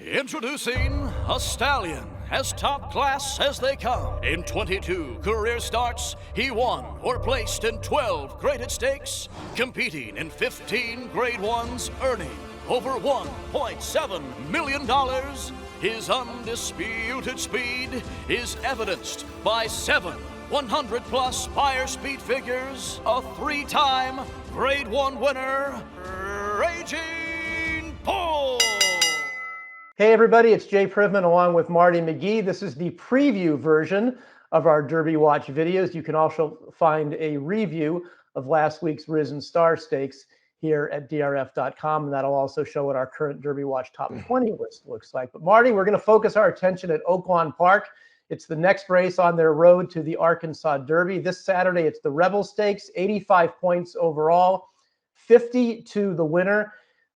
Introducing a stallion as top class as they come. In 22 career starts, he won or placed in 12 graded stakes, competing in 15 grade ones, earning over $1.7 million. His undisputed speed is evidenced by 7 100-plus buyer speed figures, a 3-time Grade 1 winner, Raging Bull. Hey everybody, it's Jay Privman along with Marty McGee. This is the preview version of our Derby Watch videos. You can also find a review of last week's Risen Star Stakes here at DRF.com, and that'll also show what our current Derby Watch top 20 list looks like. But Marty, we're going to focus our attention at Oaklawn Park. It's the next race on their road to the Arkansas Derby. This Saturday, it's the Rebel Stakes, 85 points overall, 50 to the winner.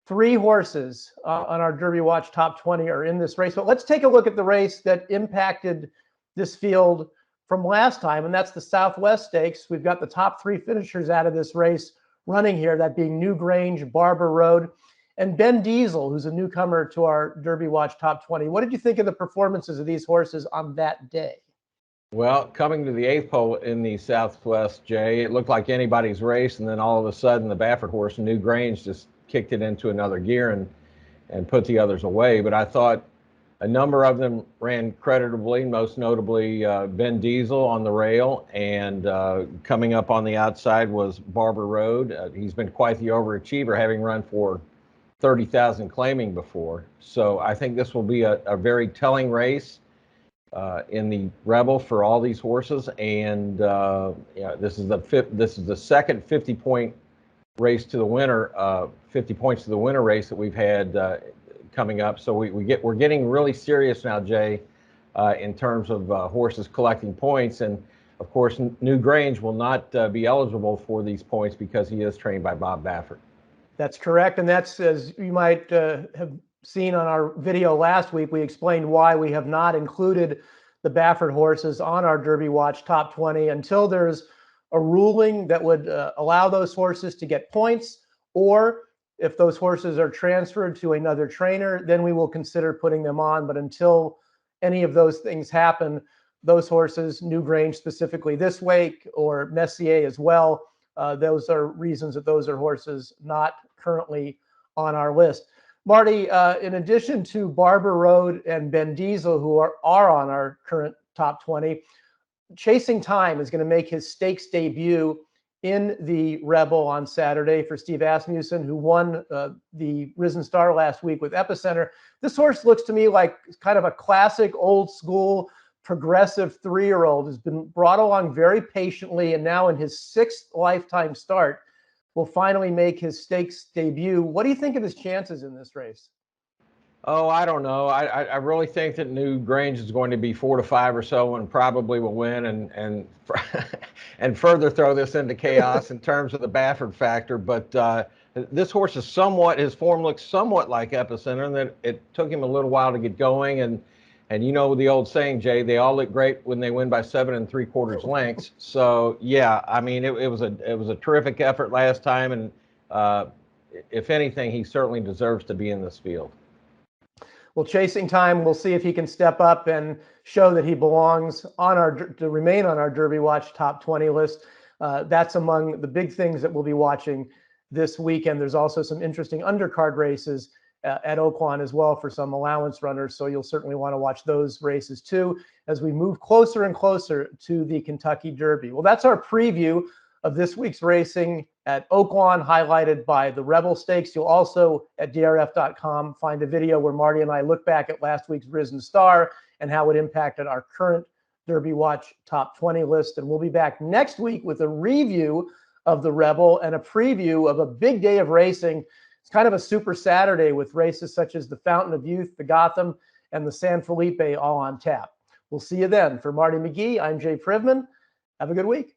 3 horses on our Derby Watch top 20 are in this race. But let's take a look at the race that impacted this field from last time, and that's the Southwest Stakes. We've got the top 3 finishers out of this race running here, that being New Grange, Barber Road, and Ben Diesel, who's a newcomer to our Derby Watch top 20. What did you think of the performances of these horses on that day? Well, coming to the 8th pole in the Southwest, Jay, it looked like anybody's race, and then all of a sudden the Baffert horse, New Grange, just kicked it into another gear and put the others away. But I thought a number of them ran creditably, most notably Ben Diesel on the rail, and coming up on the outside was Barber Road. He's been quite the overachiever, having run for 30,000 claiming before. So I think this will be a very telling race in the Rebel for all these horses. And this is the second 50-point race to the winner, 50 points to the winner race that we've had coming up. So we're getting really serious now, Jay, in terms of horses collecting points. And of course, New Grange will not be eligible for these points because he is trained by Bob Baffert. That's correct. And that's, as you might have seen on our video last week, we explained why we have not included the Baffert horses on our Derby Watch top 20 until there's a ruling that would allow those horses to get points, or if those horses are transferred to another trainer, then we will consider putting them on. But until any of those things happen, those horses, New Grange specifically this week, or Messier as well, those are reasons that those are horses not currently on our list. Marty, in addition to Barber Road and Ben Diesel, who are on our current top 20, Chasing Time is going to make his stakes debut in the Rebel on Saturday for Steve Asmussen, who won the Risen Star last week with Epicenter. This horse looks to me like kind of a classic, old school, progressive 3-year-old, has been brought along very patiently, and now in his 6th lifetime start will finally make his stakes debut. What do you think of his chances in this race? Oh, I don't know. I really think that New Grange is going to be 4 to 5 or so and probably will win and further throw this into chaos in terms of the Baffert factor. But this horse is his form looks somewhat like Epicenter, and that it took him a little while to get going. And you know the old saying, Jay, they all look great when they win by 7 3/4 lengths. So yeah, I mean it was a terrific effort last time, and if anything, he certainly deserves to be in this field. Well, Chasing Time, we'll see if he can step up and show that he belongs to remain on our Derby Watch top 20 list. That's among the big things that we'll be watching this weekend. There's also some interesting undercard races at Oaklawn as well for some allowance runners. So you'll certainly want to watch those races too as we move closer and closer to the Kentucky Derby. Well, that's our preview of this week's racing at Oaklawn, highlighted by the Rebel Stakes. You'll also, at DRF.com, find a video where Marty and I look back at last week's Risen Star and how it impacted our current Derby Watch top 20 list. And we'll be back next week with a review of the Rebel and a preview of a big day of racing. It's kind of a super Saturday with races such as the Fountain of Youth, the Gotham, and the San Felipe all on tap. We'll see you then. For Marty McGee, I'm Jay Privman. Have a good week.